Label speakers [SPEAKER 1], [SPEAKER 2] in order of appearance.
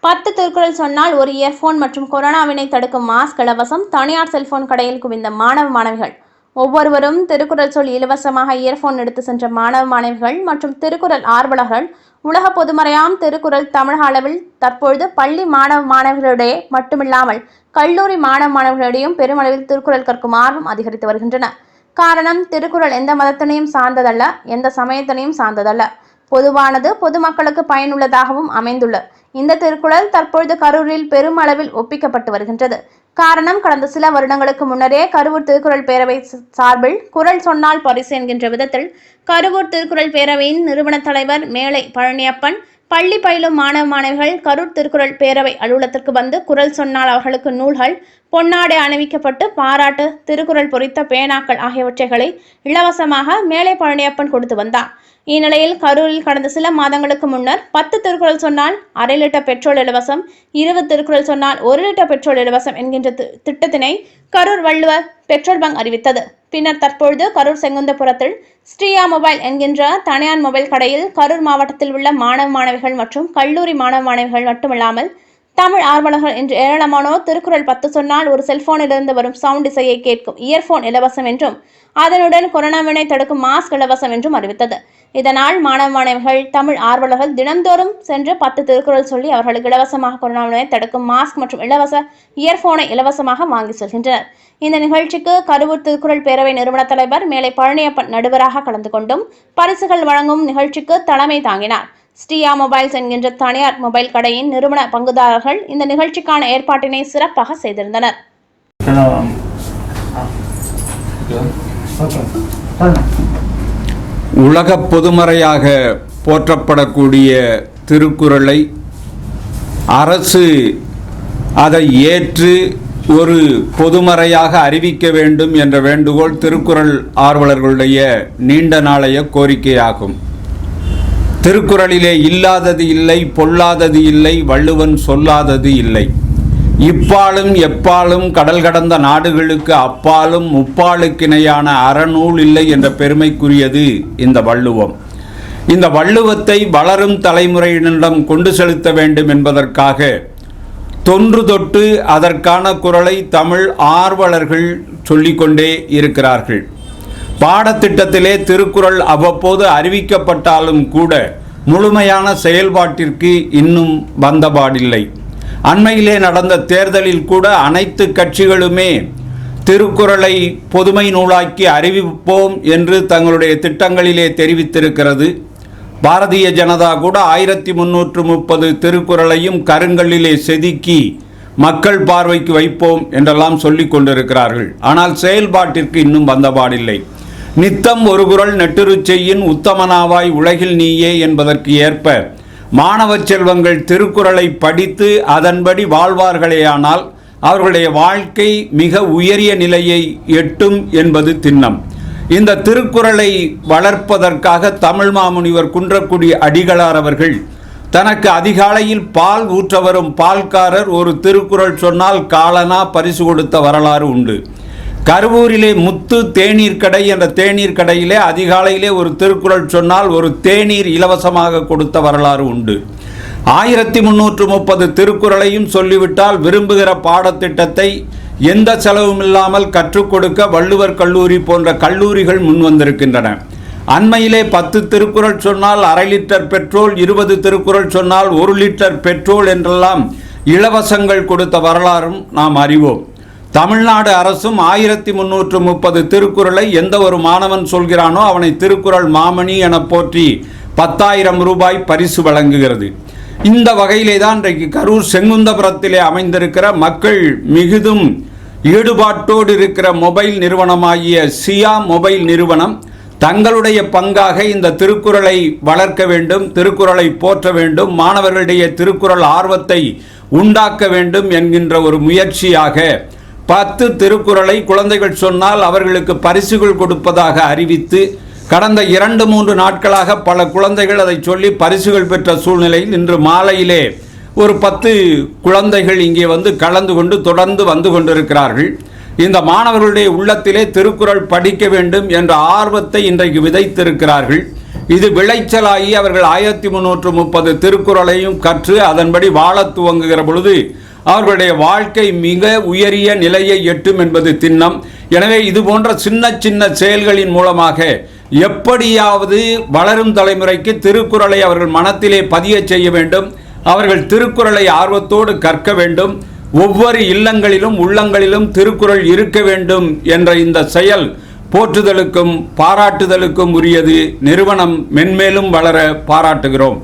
[SPEAKER 1] 10 திருக்குறள் சொன்னால் ஒரு இயர்போன் மற்றும் கொரோனாவினை தடுக்கும் மாஸ்க் இலவசம். தனியார் செல்போன் கடையில் குவிந்த மாணவ மாணவிகள். ஒவ்வொருவரும் திருக்குறள் சொல் இலவசமாக இயர்போன் எடுத்து சென்ற மாணவ மாணவிகள் மற்றும் திருக்குறள் ஆர்வலர்கள். உலக பொதுமறையாம் திருக்குறள் தமிழக அளவில் தற்பொழுது பள்ளி மாணவ மாணவிகளிடையே மட்டுமில்லாமல் கல்லூரி மாணவ மாணவிகளிடையும் பெருமளவில் திருக்குறள் கற்கும் ஆர்வம் அதிகரித்து வருகின்றன. காரணம், திருக்குறள் எந்த மதத்தினையும் சார்ந்ததல்ல, எந்த சமயத்தினையும் சார்ந்ததல்ல, பொதுவானது, பொதுமக்களுக்கு பயனுள்ளதாகவும் அமைந்துள்ளது. இந்த திருக்குறள் தற்பொழுது கரூரில் பெருமளவில் ஒப்பிக்கப்பட்டு வருகின்றது. காரணம், கடந்த சில வருடங்களுக்கு முன்னரே கரூர் திருக்குறள் பேரவை சார்பில் குறள் சொன்னால் பரிசு என்கின்ற விதத்தில் கரூர் திருக்குறள் பேரவையின் நிறுவன தலைவர் மேலை பழனியப்பன், பள்ளி பயிலும் மாணவ மாணவிகள் கரூர் திருக்குறள் பேரவை அலுவலகத்திற்கு வந்து குறள் சொன்னால் அவர்களுக்கு நூல்கள், பொன்னாடை அணிவிக்கப்பட்டு பாராட்டு, திருக்குறள் பொறித்த பேனாக்கள் ஆகியவற்றைகளை இலவசமாக மேலை பழனியப்பன் கொடுத்து வந்தார். இந்நிலையில் கரூரில் கடந்த சில மாதங்களுக்கு முன்னர் 10 திருக்குறள் சொன்னால் அரை லிட்டர் பெட்ரோல் இலவசம், 20 திருக்குறள் சொன்னால் 1 லிட்டர் பெட்ரோல் இலவசம் என்கின்ற திட்டத்தினை கரூர் வள்ளுவர் பெட்ரோல் பங்க் அறிவித்தது. பின்னர் தற்பொழுது கரூர் செங்குந்தபுரத்தில் ஸ்ரீயா மொபைல் என்கின்ற தனியார் மொபைல் கடையில் கரூர் மாவட்டத்தில் உள்ள மாணவ மாணவிகள் மற்றும் கல்லூரி மாணவ மாணவிகள் மட்டுமல்லாமல் தமிழ் ஆர்வலர்கள் என்று ஏராளமானோர் திருக்குறள் 10 சொன்னால் ஒரு செல்போனிலிருந்து வரும் சவுண்ட் இசையை கேட்கும் இயர்போன் இலவசம் என்றும் அதனுடன் கொரோனாவினை தடுக்கும் மாஸ்க் இலவசம் என்றும் அறிவித்தது. இதனால் மாணவ மாணவிகள், தமிழ் ஆர்வலர்கள் தினந்தோறும் சென்று 10 திருக்குறள் சொல்லி அவர்களுக்கு இலவசமாக கொரோனாவினை தடுக்கும் மாஸ்க் மற்றும் இலவச இயர்போனை இலவசமாக வாங்கி செல்கின்றனர். இந்த நிகழ்ச்சிக்கு கரூர் திருக்குறள் பேரவை நிறுவன தலைவர் மேலை பழனியப்பன் நடுவராக கலந்து கொண்டும் பரிசுகள் வழங்கும் நிகழ்ச்சிக்கு தலைமை தாங்கினார். ஸ்ரீயா மொபைல்ஸ் என்கின்ற தனியார் மொபைல் கடையின் நிறுவன பங்குதாரர்கள் இந்த நிகழ்ச்சிக்கான ஏற்பாட்டினை சிறப்பாக செய்திருந்தனர்.
[SPEAKER 2] உலக பொதுமறையாக போற்றப்படக்கூடிய திருக்குறளை அரசு அதை ஏற்று ஒரு பொதுமறையாக அறிவிக்க வேண்டும் என்ற வேண்டுகோள் திருக்குறள் ஆர்வலர்களுடைய நீண்ட நாளைய கோரிக்கையாகும். திருக்குறளிலே இல்லாதது இல்லை, பொல்லாதது இல்லை, வள்ளுவன் சொல்லாதது இல்லை. இப்பாலும் எப்பாலும் கடல் கடந்த நாடுகளுக்கு அப்பாலும் முப்பாலுக்கிணையான அறநூல் இல்லை என்ற பெருமைக்குரியது இந்த வள்ளுவம். இந்த வள்ளுவத்தை வளரும் தலைமுறையினரிடம் கொண்டு செலுத்த வேண்டும் என்பதற்காக தொன்று தொட்டு அதற்கான குறளை தமிழ் ஆர்வலர்கள் சொல்லிக்கொண்டே இருக்கிறார்கள். பாடத்திட்டத்திலே திருக்குறள் அவ்வப்போது அறிவிக்கப்பட்டாலும் கூட முழுமையான செயல்பாட்டிற்கு இன்னும் வந்தபாடில்லை. அண்மையிலே நடந்த தேர்தலில் கூட அனைத்து கட்சிகளுமே திருக்குறளை பொதுமை நூலாக்கி அறிவிப்போம் என்று தங்களுடைய திட்டங்களிலே தெரிவித்திருக்கிறது. பாரதிய ஜனதா கூட 1330 திருக்குறளையும் கருங்கல்லிலே செதுக்கி மக்கள் பார்வைக்கு வைப்போம் என்றெல்லாம் சொல்லிக் கொண்டிருக்கிறார்கள். ஆனால் செயல்பாட்டிற்கு இன்னும் வந்தபாடில்லை. நித்தம் ஒரு குறள் நெட்டுருச் செய்யின் உத்தமனாவாய் உலகில் நீயே என்பதற்கு ஏற்ப மாணவ செல்வங்கள் திருக்குறளை படித்து அதன்படி வாழ்வார்களேயானால் அவர்களுடைய வாழ்க்கை மிக உயரிய நிலையை எட்டும் என்பது திண்ணம். இந்த திருக்குறளை வளர்ப்பதற்காக தமிழ் மாமுனிவர் குன்றக்குடி அடிகளார் அவர்கள் தனக்கு அதிகாலையில் பால் ஊற்ற வரும் பால்காரர் ஒரு திருக்குறள் சொன்னால் காலனா பரிசு கொடுத்த வரலாறு உண்டு. கரூரிலே முத்து தேநீர் கடை என்ற தேநீர் கடையிலே அதிகாலையிலே ஒரு திருக்குறள் சொன்னால் ஒரு தேநீர் இலவசமாக கொடுத்த வரலாறு உண்டு. 1330 திருக்குறளையும் சொல்லிவிட்டால் விரும்புகிற பாடத்திட்டத்தை எந்த செலவும் இல்லாமல் கற்றுக் கொடுக்க வள்ளுவர் கல்லூரி போன்ற கல்லூரிகள் முன்வந்திருக்கின்றன. அண்மையிலே 10 திருக்குறள் சொன்னால் அரை லிட்டர் பெட்ரோல், 20 திருக்குறள் சொன்னால் 1 லிட்டர் பெட்ரோல் என்றெல்லாம் இலவசங்கள் கொடுத்த வரலாறும் நாம் அறிவோம். தமிழ்நாடு அரசும் 1330 திருக்குறளை எந்த ஒரு மாணவன் சொல்கிறானோ அவனை திருக்குறள் மாமணி என போற்றி 10,000 ரூபாய் பரிசு வழங்குகிறது. இந்த வகையிலே தான் இன்றைக்கு கரூர் செங்குந்தபுரத்திலே அமைந்திருக்கிற மக்கள் மிகுதும் ஈடுபாட்டோடு இருக்கிற மொபைல் நிறுவனமாகிய சியா மொபைல் நிறுவனம் தங்களுடைய பங்காக இந்த திருக்குறளை வளர்க்க வேண்டும், திருக்குறளை போற்ற வேண்டும், மாணவர்களுடைய திருக்குறள் ஆர்வத்தை உண்டாக்க வேண்டும் என்கின்ற ஒரு முயற்சியாக 10 திருக்குறளை குழந்தைகள் சொன்னால் அவர்களுக்கு பரிசுகள் கொடுப்பதாக அறிவித்து கடந்த 2-3 நாட்களாக பல குழந்தைகள் அதை சொல்லி பரிசுகள் பெற்ற சூழ்நிலையில் இன்று மாலையிலே ஒரு 10 குழந்தைகள் இங்கே வந்து கலந்து கொண்டு தொடர்ந்து வந்து கொண்டிருக்கிறார்கள். இந்த மாணவர்களுடைய உள்ளத்திலே திருக்குறள் படிக்க வேண்டும் என்ற ஆர்வத்தை இன்றைக்கு விதைத்திருக்கிறார்கள். இது விளைச்சலாகி அவர்கள் 1330 திருக்குறளையும் கற்று அதன்படி வாழத் துவங்குகிற பொழுது அவர்களுடைய வாழ்க்கை மிக உயரிய நிலையை எட்டும் என்பது திண்ணம். எனவே இது போன்ற சின்ன சின்ன செயல்களின் மூலமாக எப்படியாவது வளரும் தலைமுறைக்கு திருக்குறளை அவர்கள் மனத்திலே பதிய செய்ய வேண்டும். அவர்கள் திருக்குறளை ஆர்வத்தோடு கற்க வேண்டும். ஒவ்வொரு இல்லங்களிலும் உள்ளங்களிலும் திருக்குறள் இருக்க வேண்டும் என்ற இந்த செயல் போற்றுதலுக்கும் பாராட்டுதலுக்கும் உரியது. நிறுவனம் மென்மேலும் வளர பாராட்டுகிறோம்.